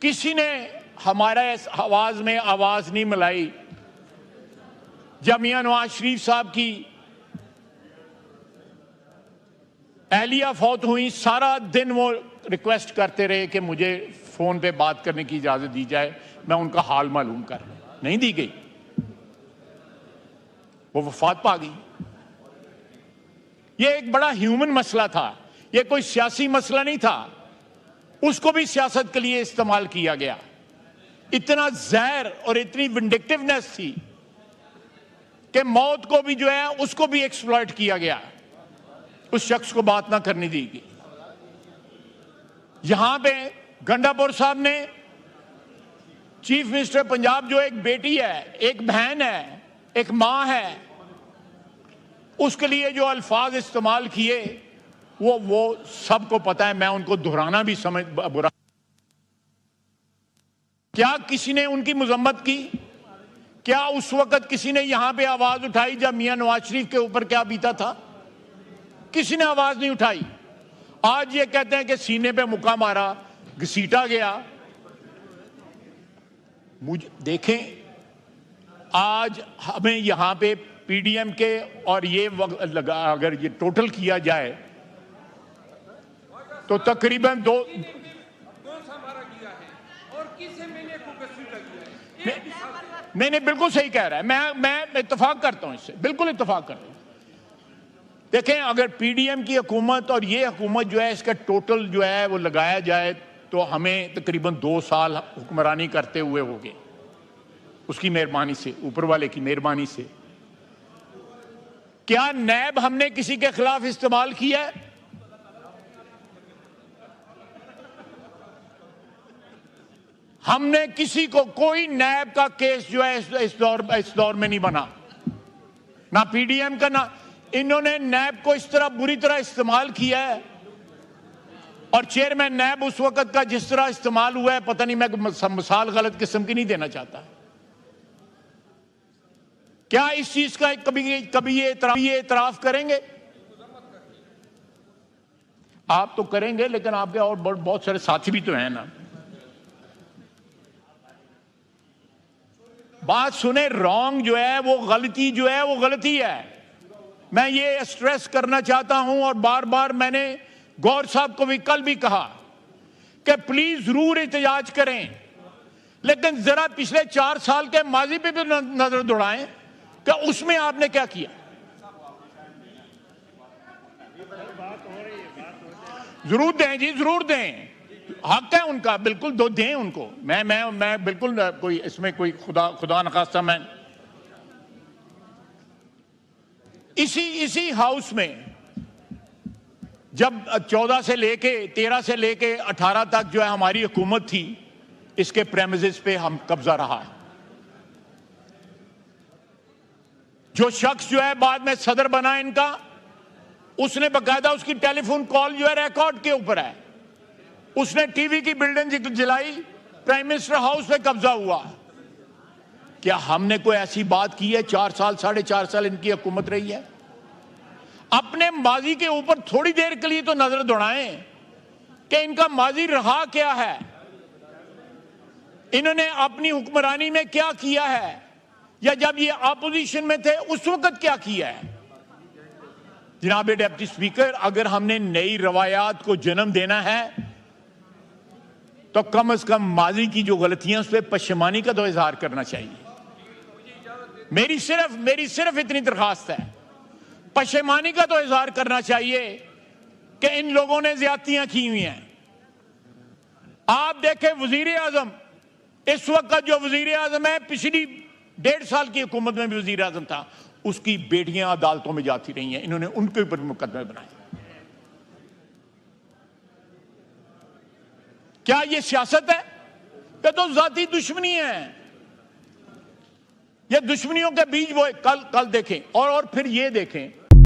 किसी ने हमारा इस आवाज में आवाज नहीं मिलाई जब मियां नवाज शरीफ साहब की अहलिया फौत हुई। सारा दिन वो रिक्वेस्ट करते रहे कि मुझे फोन पे बात करने की इजाजत दी जाए, मैं उनका हाल मालूम कर, नहीं दी गई, वो वफात पा गई। ये एक बड़ा ह्यूमन मसला था, ये कोई सियासी मसला नहीं था, उसको भी सियासत के लिए इस्तेमाल किया गया। इतना जहर और इतनी विंडिक्टिवनेस थी कि मौत को भी जो है उसको भी एक्सप्लॉइट किया गया, उस शख्स को बात ना करने दी गई। यहां पे गंडापुर साहब ने चीफ मिनिस्टर पंजाब, जो एक बेटी है, एक बहन है, एक मां है, उसके लिए जो अल्फाज इस्तेमाल किए वो सबको पता है, मैं उनको दोहराना भी समझ बुरा। क्या किसी ने उनकी मजम्मत की? क्या उस वक्त किसी ने यहां पे आवाज उठाई जब मियां नवाज शरीफ के ऊपर क्या बीता था? किसी ने आवाज नहीं उठाई। आज ये कहते हैं कि सीने पे मुक्का मारा, घसीटा गया। मुझे देखें, आज हमें यहां पे पीडीएम के और ये अगर ये टोटल किया जाए तो तकरीबन दो नहीं, बिल्कुल सही कह रहा है। मैं इत्तेफाक करता हूं इससे, बिल्कुल इत्तेफाक करता हूं। देखें, अगर पीडीएम की हुकूमत और ये हुकूमत जो है, इसका टोटल जो है वो लगाया जाए तो हमें तकरीबन 2 साल हुक्मरानी करते हुए हो गए, उसकी मेहरबानी से, ऊपर वाले की मेहरबानी से। क्या नैब हमने किसी के खिलाफ इस्तेमाल किया है? हमने किसी को, कोई नैब का केस जो है इस दौर में नहीं बना, ना पीडीएम का, ना इन्होंने नैब को इस तरह बुरी तरह इस्तेमाल किया है। और चेयरमैन नैब उस वक्त का जिस तरह इस्तेमाल हुआ है, पता नहीं, मैं मिसाल गलत किस्म की नहीं देना चाहता। क्या इस चीज का कभी ये इतराफ करेंगे? आप तो करेंगे, लेकिन आपके और बहुत सारे साथी भी तो हैं ना। बात सुने, रॉन्ग जो है वो गलती जो है वो गलती है। मैं ये स्ट्रेस करना चाहता हूं, और बार बार मैंने गौर साहब को भी कल भी कहा कि प्लीज जरूर एहतजाज करें, लेकिन जरा पिछले 4 साल के माजी पे भी नजर दौड़ाएं कि उसमें आपने क्या किया। जरूर दें जी, जरूर दें, हक है उनका, बिल्कुल दो दें उनको। मैं बिल्कुल कोई इसमें कोई खुदा नखास्ता, मैं इसी हाउस में जब 14 से लेके 13 से लेके 18 तक जो है हमारी हुकूमत थी, इसके प्रेमिसेस पे हम कब्जा रहा है। जो शख्स जो है बाद में सदर बना इनका, उसने बकायदा उसकी टेलीफोन कॉल जो है रिकॉर्ड के ऊपर है, उसने टीवी की बिल्डिंग जलाई, प्राइम मिनिस्टर हाउस पे कब्जा हुआ। क्या हमने कोई ऐसी बात की है? 4 साल 4.5 साल इनकी हुकूमत रही है। अपने माजी के ऊपर थोड़ी देर के लिए तो नजर दौड़ाएं कि इनका माजी रहा क्या है, इन्होंने अपनी हुक्मरानी में क्या किया है, या जब ये अपोजिशन में थे उस वक्त क्या किया है। जनाब डिप्टी स्पीकर, अगर हमने नई रवायात को जन्म देना है तो कम से कम माजी की जो गलतियां, उस पर पशेमानी का तो इजहार करना चाहिए। मेरी सिर्फ इतनी दरखास्त है, पशेमानी का तो इजहार करना चाहिए कि इन लोगों ने ज्यादतियां की हुई हैं। आप देखें, वजीर आजम, इस वक्त जो वजीर आजम है, पिछली 1.5 साल की हुकूमत में भी वजीर आजम था, उसकी बेटियां अदालतों में जाती रही हैं, इन्होंने उनके ऊपर मुकदमे बनाए। क्या ये सियासत है? ये तो जाती दुश्मनी है। ये दुश्मनियों के बीच वो कल देखें, और फिर ये देखें